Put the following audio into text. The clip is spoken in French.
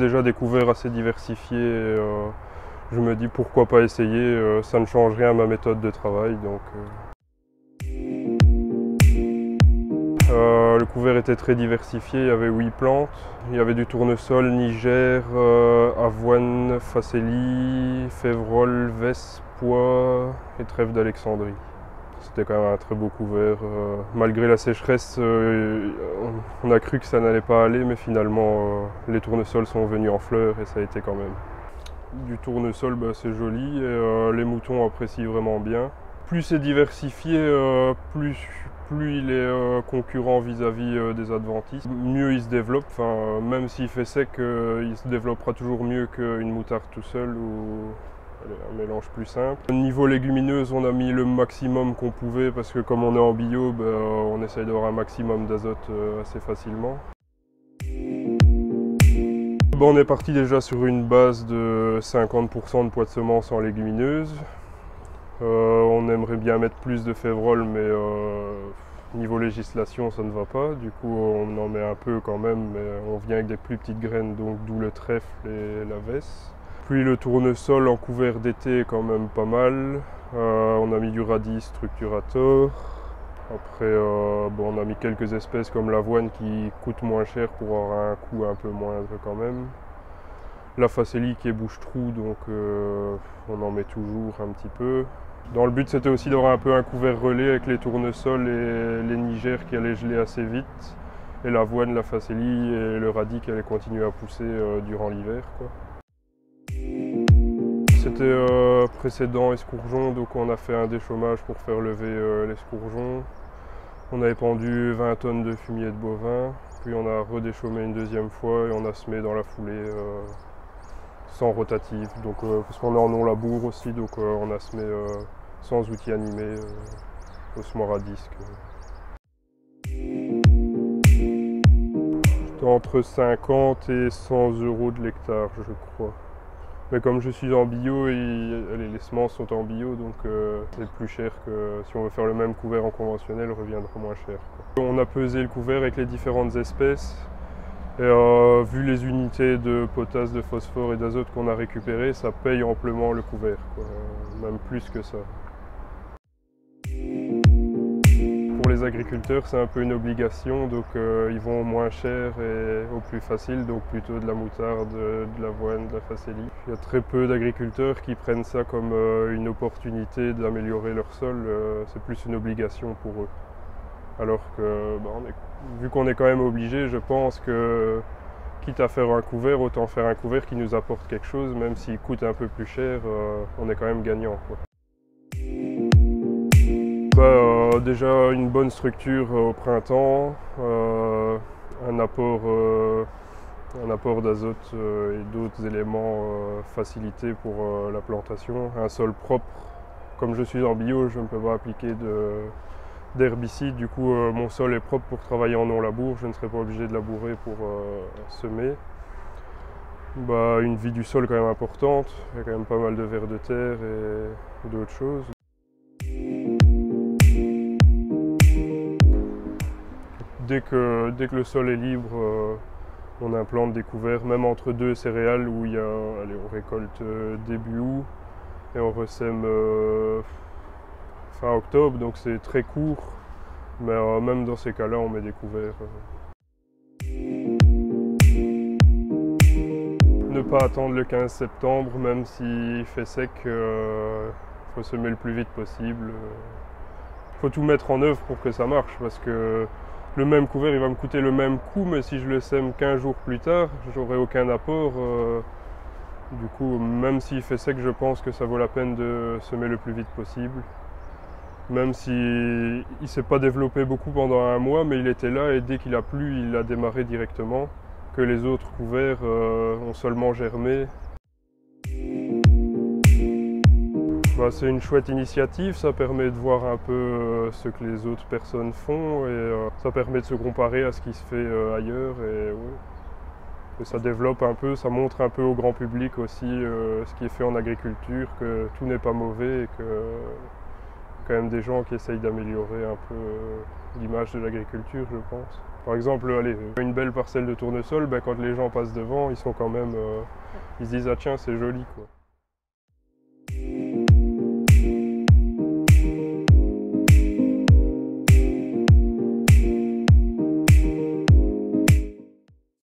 déjà des couverts assez diversifiés. Je me dis pourquoi pas essayer, ça ne change rien à ma méthode de travail. Donc, le couvert était très diversifié, il y avait 8 plantes. Il y avait du tournesol, Niger, avoine, facélie, févrole, vesse, pois et trèfle d'Alexandrie. C'était quand même un très beau couvert. Malgré la sécheresse, on a cru que ça n'allait pas aller, mais finalement les tournesols sont venus en fleurs et ça a été quand même. Du tournesol, c'est joli et les moutons apprécient vraiment bien. Plus c'est diversifié, plus il est concurrent vis-à-vis des adventistes, mieux il se développe. Même s'il fait sec, il se développera toujours mieux qu'une moutarde tout seul ou un mélange plus simple. Au niveau légumineuse, on a mis le maximum qu'on pouvait parce que comme on est en bio, on essaye d'avoir un maximum d'azote assez facilement. On est parti déjà sur une base de 50% de poids de semence en légumineuse. On aimerait bien mettre plus de févrole, mais niveau législation ça ne va pas. Du coup on en met un peu quand même, mais on vient avec des plus petites graines, donc d'où le trèfle et la vesse. Puis le tournesol en couvert d'été est quand même pas mal. On a mis du radis structurator. Après on a mis quelques espèces comme l'avoine qui coûte moins cher pour avoir un coût un peu moindre quand même. La facélie qui est bouche-trou, donc on en met toujours un petit peu. Dans le but c'était aussi d'avoir un peu un couvert relais avec les tournesols et les Niger qui allaient geler assez vite. Et l'avoine, la facélie et le radis qui allaient continuer à pousser durant l'hiver. C'était précédent escourgeon, donc on a fait un déchômage pour faire lever l'escourgeon. On avait pendu 20 tonnes de fumier de bovin, puis on a redéchômé une deuxième fois et on a semé dans la foulée sans rotative, donc, parce qu'on est en non-labour aussi, donc on a semé sans outil animé au semoir à disque. J'étais entre 50 et 100 € de l'hectare, je crois. Mais comme je suis en bio, les semences sont en bio, donc c'est plus cher que si on veut faire le même couvert en conventionnel, reviendra moins cher. On a pesé le couvert avec les différentes espèces. Et vu les unités de potasse, de phosphore et d'azote qu'on a récupérées, ça paye amplement le couvert, même plus que ça. Pour les agriculteurs, c'est un peu une obligation, donc ils vont au moins cher et au plus facile, donc plutôt de la moutarde, de l'avoine, de la facélie. Il y a très peu d'agriculteurs qui prennent ça comme une opportunité d'améliorer leur sol, c'est plus une obligation pour eux. Alors que, vu qu'on est quand même obligé, je pense que, quitte à faire un couvert, autant faire un couvert qui nous apporte quelque chose, même s'il coûte un peu plus cher, on est quand même gagnant. Déjà une bonne structure au printemps, un apport d'azote et d'autres éléments facilités pour la plantation, un sol propre. Comme je suis en bio, je ne peux pas appliquer d'herbicide, du coup mon sol est propre pour travailler en non-labour, je ne serai pas obligé de labourer pour semer. Une vie du sol quand même importante, il y a quand même pas mal de vers de terre et d'autres choses. Dès que le sol est libre, on implante des couverts, même entre deux céréales où on récolte début août et on ressème fin octobre, donc c'est très court, mais même dans ces cas-là, on met des couverts. Ne pas attendre le 15 septembre, même s'il fait sec, faut semer le plus vite possible. Il faut tout mettre en œuvre pour que ça marche, parce que le même couvert, il va me coûter le même coût, mais si je le sème 15 jours plus tard, j'aurai aucun apport. Du coup, même s'il fait sec, je pense que ça vaut la peine de semer le plus vite possible. Même s'il ne s'est pas développé beaucoup pendant un mois, mais il était là et dès qu'il a plu, il a démarré directement. Que les autres couverts ont seulement germé. C'est une chouette initiative, ça permet de voir un peu ce que les autres personnes font et ça permet de se comparer à ce qui se fait ailleurs et ça développe un peu, ça montre un peu au grand public aussi ce qui est fait en agriculture, que tout n'est pas mauvais et que quand même des gens qui essayent d'améliorer un peu l'image de l'agriculture, je pense. Par exemple, allez, une belle parcelle de tournesol, ben, quand les gens passent devant, ils sont quand même, ils se disent ah tiens c'est joli quoi.